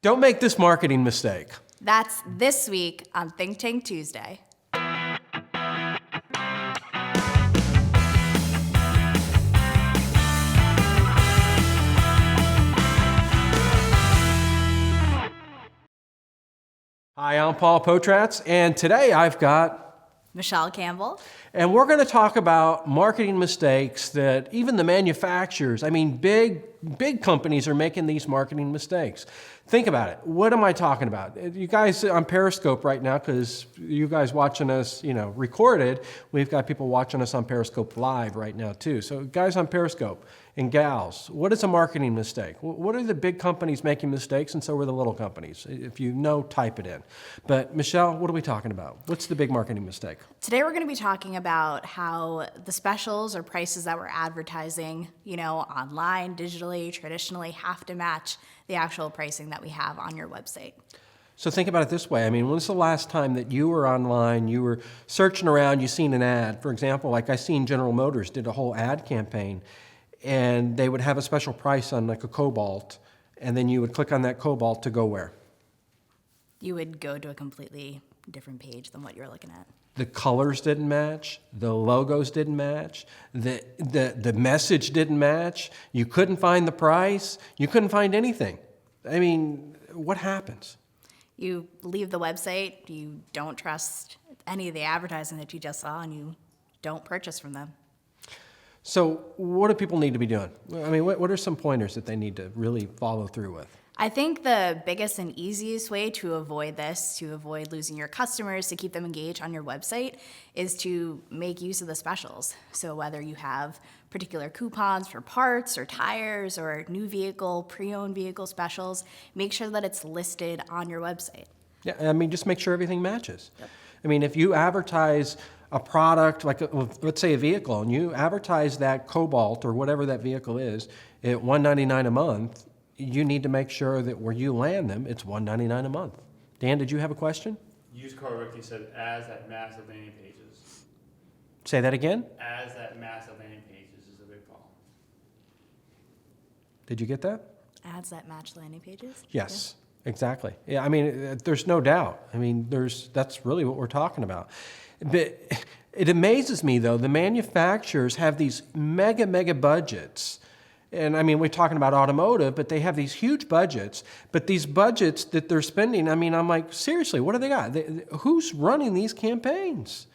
Don't make this marketing mistake. That's this week on Think Tank Tuesday. Hi, I'm Paul Potratz, and today I've got Michelle Campbell. and we're going to talk about marketing mistakes that even the manufacturers, big companies are making these marketing mistakes. Think about it. What am I talking about? You guys on Periscope right now, because you guys watching us, recorded, we've got people watching us on Periscope Live right now too. So guys on Periscope and gals, what is a marketing mistake? What are the big companies making mistakes, and so are the little companies? If you know, type it in. But Michelle, what are we talking about? What's the big marketing mistake? Today we're going to be talking about how the specials or prices that we're advertising, online, digitally, traditionally, have to match the actual pricing that we have on your website. So think about it this way. When's the last time that you were online, you were searching around, you seen an ad? For example, like I seen General Motors did a whole ad campaign, and they would have a special price on like a Cobalt, and then you would click on that Cobalt to go where? You would go to a completely different page than what you're looking at. The colors didn't match, the logos didn't match, the message didn't match, you couldn't find the price, you couldn't find anything. What happens? You leave the website, you don't trust any of the advertising that you just saw, and you don't purchase from them. So what do people need to be doing? What are some pointers that they need to really follow through with? I think the biggest and easiest way to avoid this, to avoid losing your customers, to keep them engaged on your website, is to make use of the specials. So whether you have particular coupons for parts or tires or new vehicle, pre-owned vehicle specials, make sure that it's listed on your website. Yeah, just make sure everything matches. Yep. If you advertise a product, like let's say a vehicle, and you advertise that Cobalt or whatever that vehicle is at $199 a month, you need to make sure that where you land them, it's $199 a month. Dan, did you have a question? Used Car Ricky said, as at massive landing pages. Say that again? As at massive landing pages is a big problem. Did you get that? Ads that match landing pages? Yes, exactly. Yeah, there's no doubt. That's really what we're talking about. But it amazes me, though, the manufacturers have these mega budgets. And we're talking about automotive, but they have these huge budgets. But these budgets that they're spending, I'm like, seriously, what do they got? Who's running these campaigns?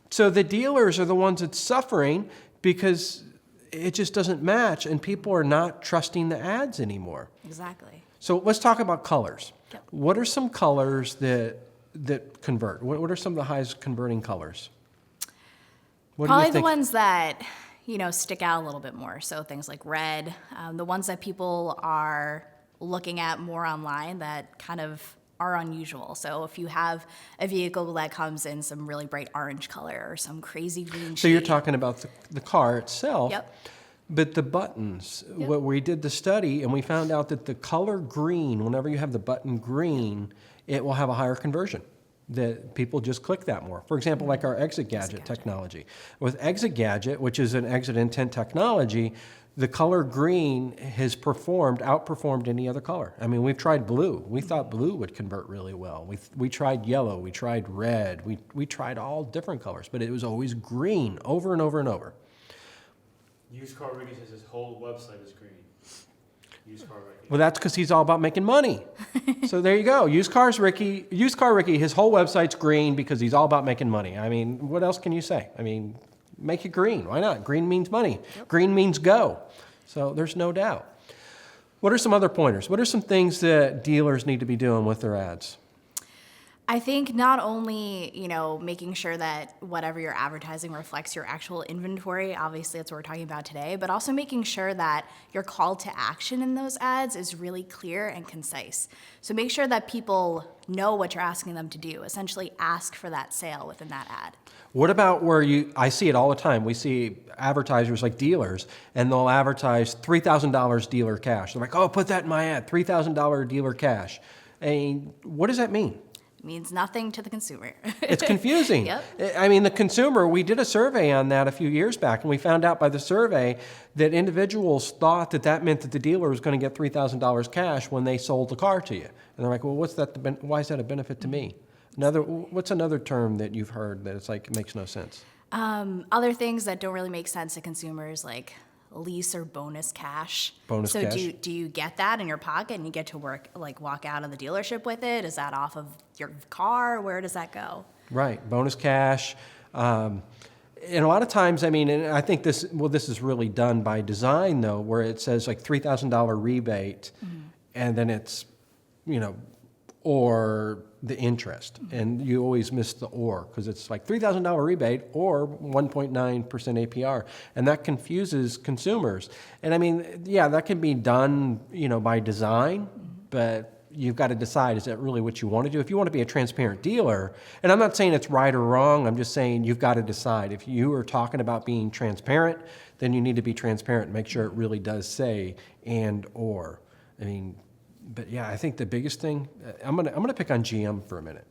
So the dealers are the ones that's suffering because it just doesn't match, and people are not trusting the ads anymore. Exactly. So let's talk about colors. Yep. What are some colors that convert? What are some of the highest converting colors? What do you Probably think? the ones that stick out a little bit more. So things like red, the ones that people are looking at more online that kind of are unusual. So if you have a vehicle that comes in some really bright orange color or some crazy green So you're shade. talking about the car itself. Yep. But the buttons, Yep. what we did the study, and we found out that the color green, whenever you have the button green, it will have a higher conversion. That people just click that more. For example, like our Exit Gadget technology. With Exit Gadget, which is an exit intent technology, the color green has outperformed any other color. We've tried blue. We thought blue would convert really well. We tried yellow, we tried red, we tried all different colors, but it was always green over and over and over. Used Car Ricky says his whole website is green. Used Car Ricky. Well, that's because he's all about making money. So there you go. Used Car Ricky, his whole website's green because he's all about making money. What else can you say? Make it green. Why not? Green means money. Yep. Green means go. So there's no doubt. What are some other pointers? What are some things that dealers need to be doing with their ads? I think not only, making sure that whatever you're advertising reflects your actual inventory, obviously that's what we're talking about today, but also making sure that your call to action in those ads is really clear and concise. So make sure that people know what you're asking them to do, essentially ask for that sale within that ad. What about I see it all the time. We see advertisers like dealers, and they'll advertise $3,000 dealer cash. They're like, oh, put that in my ad, $3,000 dealer cash. What does that mean? means nothing to the consumer. It's confusing. Yep. I mean, the consumer, we did a survey on that a few years back, and we found out by the survey that individuals thought that that meant that the dealer was going to get $3,000 cash when they sold the car to you. And they're like, well, why is that a benefit to me? What's another term that you've heard that it's like, it makes no sense? Other things that don't really make sense to consumers, like lease or bonus cash. Bonus so cash. do you get that in your pocket and you get to walk out of the dealership with it? Is that off of your car? Where does that go? Right, bonus cash. And a lot of times, I mean, and I think this is really done by design though, where it says like $3,000 rebate, and then it's, or the interest. And you always miss the or, because it's like $3,000 rebate or 1.9% APR. And that confuses consumers. And I mean, yeah, that can be done, by design, but you've got to decide, is that really what you want to do? If you want to be a transparent dealer, and I'm not saying it's right or wrong, I'm just saying you've got to decide. If you are talking about being transparent, then you need to be transparent and make sure it really does say and or. I mean, but yeah, I think the biggest thing, I'm gonna pick on GM for a minute.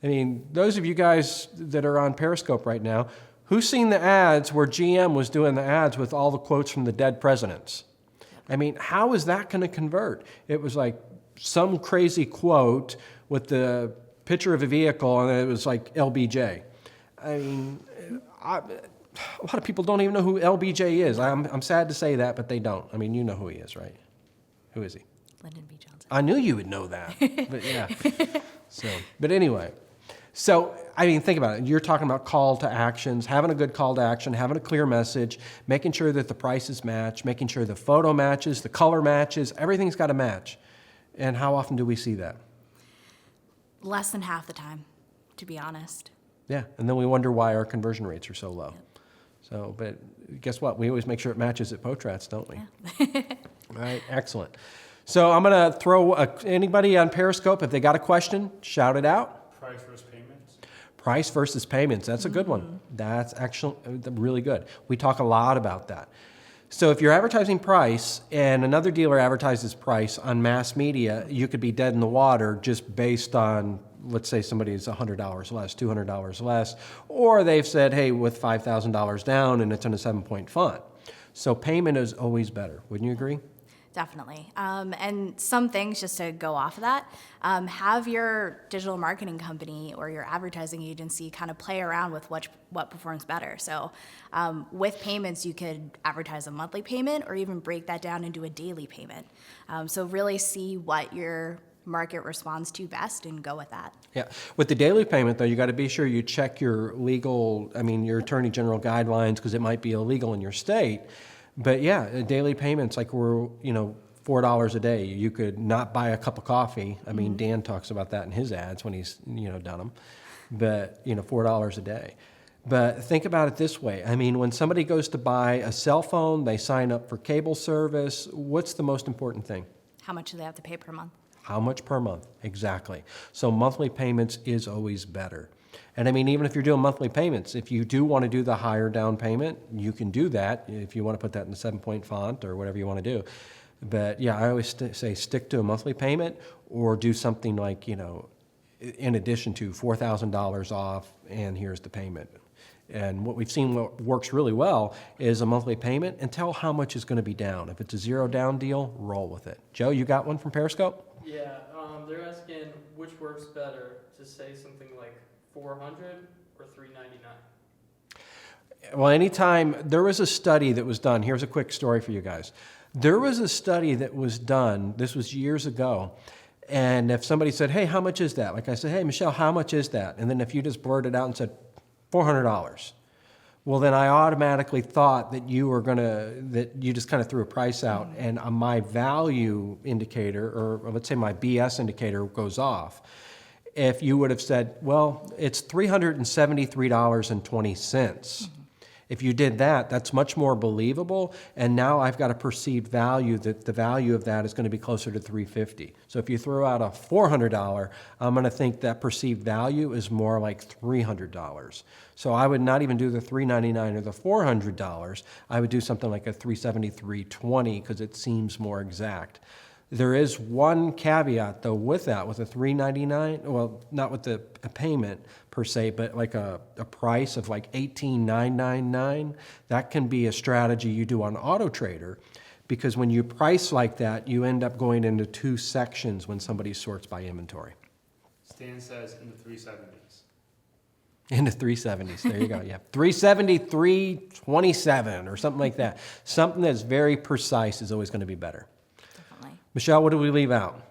I mean, those of you guys that are on Periscope right now, who's seen the ads where GM was doing the ads with all the quotes from the dead presidents? I mean, how is that going to convert? It was like some crazy quote with the picture of a vehicle, and it was like LBJ. I mean, a lot of people don't even know who LBJ is. I'm sad to say that, but they don't. I mean, you know who he is, right? Who is he? Lyndon B. Johnson. I knew you would know that, but yeah. But anyway, so I mean, think about it. You're talking about call to actions, having a good call to action, having a clear message, making sure that the prices match, making sure the photo matches, the color matches, everything's got to match. And how often do we see that? Less than half the time, to be honest. Yeah, and then we wonder why our conversion rates are so low. Yep. So, but guess what? We always make sure it matches at Potratz, don't we? Yeah. All right, excellent. So I'm going to throw anybody on Periscope, if they got a question, shout it out. Price versus payments. Price versus payments. That's a good one. That's actually really good. We talk a lot about that. So if you're advertising price and another dealer advertises price on mass media, you could be dead in the water just based on, let's say somebody's $100 less, $200 less, or they've said, hey, with $5,000 down and it's in a 7-point font. So payment is always better. Wouldn't you agree? Definitely. And some things, just to go off of that, have your digital marketing company or your advertising agency kind of play around with what performs better. So with payments, you could advertise a monthly payment or even break that down into a daily payment. So really see what your market responds to best and go with that. Yeah. With the daily payment, though, you got to be sure you check your your Attorney General guidelines, because it might be illegal in your state. But yeah, daily payments, like we're, $4 a day. You could not buy a cup of coffee. I mean, Dan talks about that in his ads when he's, done them. But, $4 a day. But think about it this way. I mean, when somebody goes to buy a cell phone, they sign up for cable service. What's the most important thing? How much do they have to pay per month? How much per month? Exactly. So monthly payments is always better. And I mean, even if you're doing monthly payments, if you do want to do the higher down payment, you can do that if you want to put that in the 7-point font or whatever you want to do. But yeah, I always say stick to a monthly payment, or do something like, in addition to $4,000 off and here's the payment. And what we've seen what works really well is a monthly payment, and tell how much is going to be down. If it's a zero down deal, roll with it. Joe, you got one from Periscope? Yeah, they're asking which works better, to say something like $400 or $399. Well, anytime, there was a study that was done. Here's a quick story for you guys. There was a study that was done, this was years ago, and if somebody said, hey, how much is that? Like I said, hey, Michelle, how much is that? And then if you just blurted out and said, $400. Well, then I automatically thought that that you just kind of threw a price out, and my value indicator, or let's say my BS indicator, goes off. If you would have said, well, it's $373.20. If you did that, that's much more believable, and now I've got a perceived value that the value of that is going to be closer to $350. So if you throw out a $400, I'm going to think that perceived value is more like $300. So I would not even do the $399 or the $400. I would do something like a $373.20, because it seems more exact. There is one caveat though with that, with a $399, well, not with a payment per se, but like a price of like $18,999. That can be a strategy you do on Auto Trader, because when you price like that, you end up going into two sections when somebody sorts by inventory. Stan says in the 370s. In the 370s, there you go, yeah. 370, 327 or something like that. Something that's very precise is always going to be better. Definitely. Michelle, what did we leave out?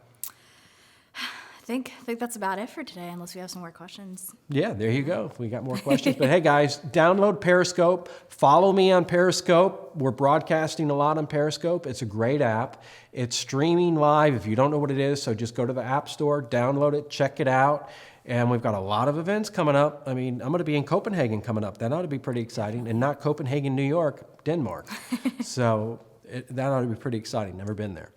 I think that's about it for today, unless we have some more questions. Yeah, there you go. We got more questions. But hey, guys, download Periscope. Follow me on Periscope. We're broadcasting a lot on Periscope. It's a great app. It's streaming live if you don't know what it is. So just go to the App Store, download it, check it out. And we've got a lot of events coming up. I mean, I'm going to be in Copenhagen coming up. That ought to be pretty exciting. And not Copenhagen, New York, Denmark. So that ought to be pretty exciting. Never been there.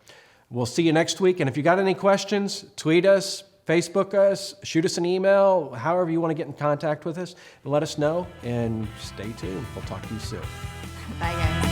We'll see you next week. And if you got any questions, tweet us, Facebook us, shoot us an email, however you want to get in contact with us, and let us know. And stay tuned. We'll talk to you soon. Bye, guys.